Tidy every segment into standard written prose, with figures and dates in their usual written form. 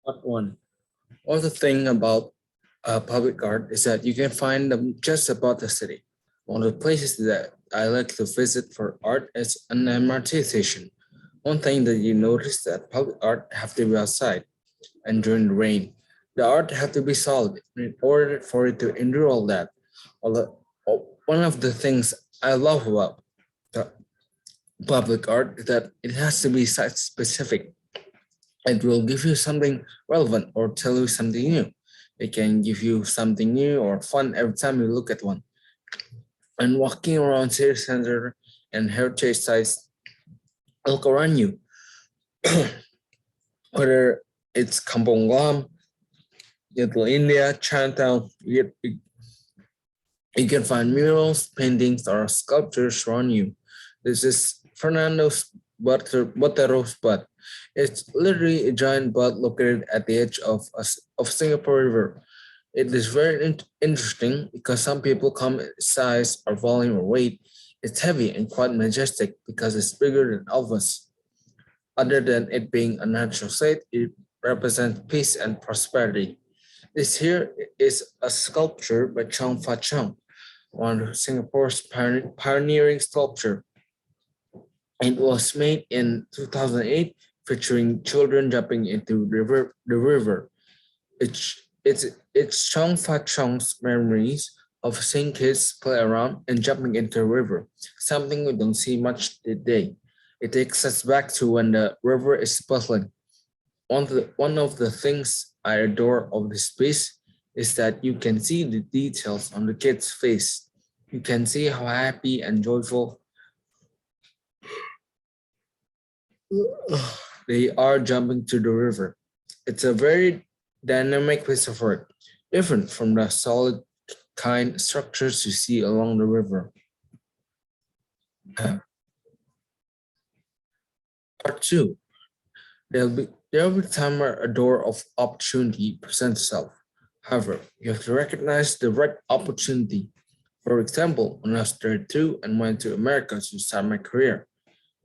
Part one. One the thing about public art is that you can find them just about the city. One of the places that I like to visit for art is an MRT station. One thing that you notice that public art have to be outside and during the rain. The art have to be solid in order for it to endure all that. One of the things I love about the public art is that it has to be site specific. It will give you something relevant or tell you something new. It can give you something new or fun every time you look at one. And walking around city center and heritage sites, look around you, whether it's Kampong Glam, Little India, Chinatown, you can find murals, paintings, or sculptures around you. This is Fernando's Botero's butt. It's literally a giant butt located at the edge of Singapore River. It is very interesting because some people come in size or volume or weight. It's heavy and quite majestic because it's bigger than Elvis. Other than it being a natural state, it represents peace and prosperity. This here is a sculpture by Chong Fah Choeng, one of Singapore's pioneering sculpture. It was made in 2008, featuring children jumping into the river. It's Chong Fah Choeng's memories of seeing kids play around and jumping into the river, something we don't see much today. It takes us back to when the river is bustling. One of the things I adore of this piece is that you can see the details on the kid's face. You can see how happy and joyful they are jumping to the river. It's a very dynamic piece of work, different from the solid kind structures you see along the river. Part two, there'll be time where a door of opportunity presents itself. However, you have to recognize the right opportunity. For example, when I was 32 and went to America to start my career,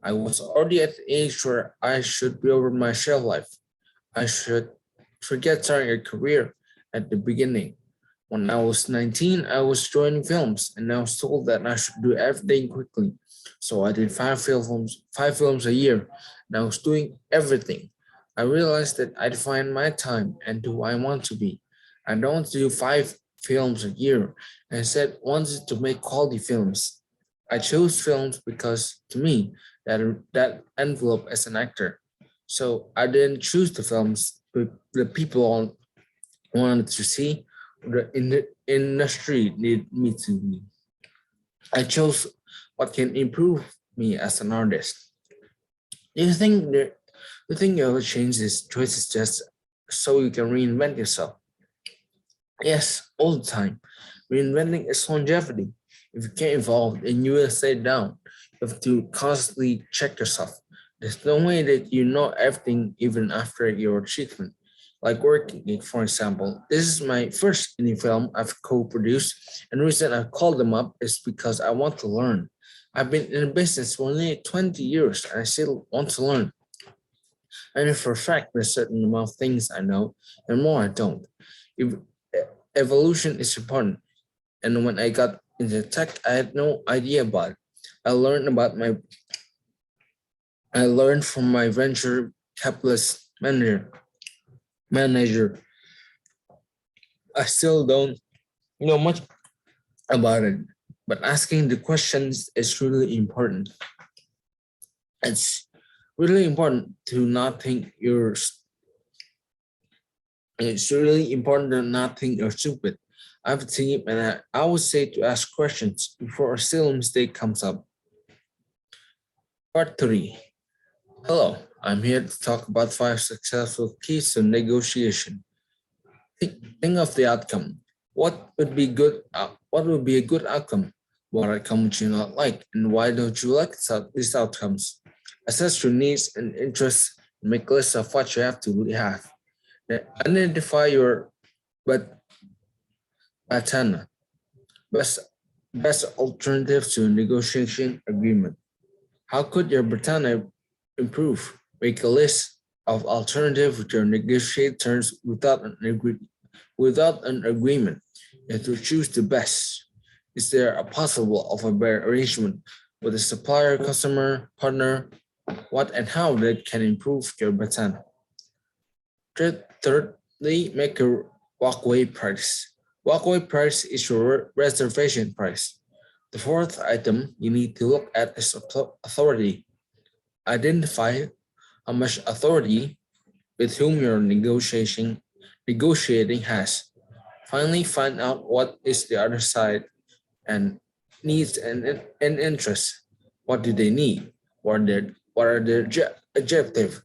I was already at the age where I should be over my shelf life. I should forget starting a career at the beginning. When I was 19, I was joining films and I was told that I should do everything quickly. So I did five films a year, and I was doing everything. I realized that I define my time and who I want to be. I don't want to do 5 films a year. I instead wanted to make quality films. I chose films because to me that envelope as an actor. So I didn't choose the films the people wanted to see, the industry needed me to be. I chose what can improve me as an artist. Do you think you ever change these choices just so you can reinvent yourself? Yes, all the time. Reinventing is longevity. If you can't evolve, then you will stay down. You have to constantly check yourself. There's no way that you know everything even after your achievement. Like working, for example. This is my first indie film I've co-produced, and the reason I called them up is because I want to learn. I've been in the business for nearly 20 years and I still want to learn. I know for a fact there's a certain amount of things I know and more I don't. Ev- Evolution is important. And when I got into tech, I had no idea about it. I learned about my I learned from my venture capitalist manager. I still don't know much about it, but asking the questions is really important. It's really important to not think you're it's really important to not think you're stupid. I have a team and I would say to ask questions before a silly mistake comes up. Part 3. Hello, I'm here to talk about 5 successful keys to negotiation. Think of the outcome. What would be a good outcome? What outcome would you not like? And why don't you like these outcomes? Assess your needs and interests and make lists of what you have to have. Then identify your but Batana, best best alternative to a negotiation agreement. How could your Batana improve? Make a list. of alternative to negotiate terms without an agreement. You have to choose the best. Is there a possible of a better arrangement with a supplier, customer, partner? What and how that can improve your Batana? Thirdly, make a walkway price. Walkway price is your reservation price. The fourth item you need to look at is authority. Identify how much authority with whom you're negotiating has. Finally, find out what is the other side and needs and interests. What do they need? What are their objective?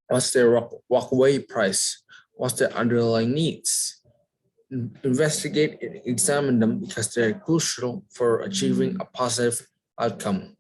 What's their walkaway price? What's their underlying needs? Investigate and examine them because they're crucial for achieving a positive outcome.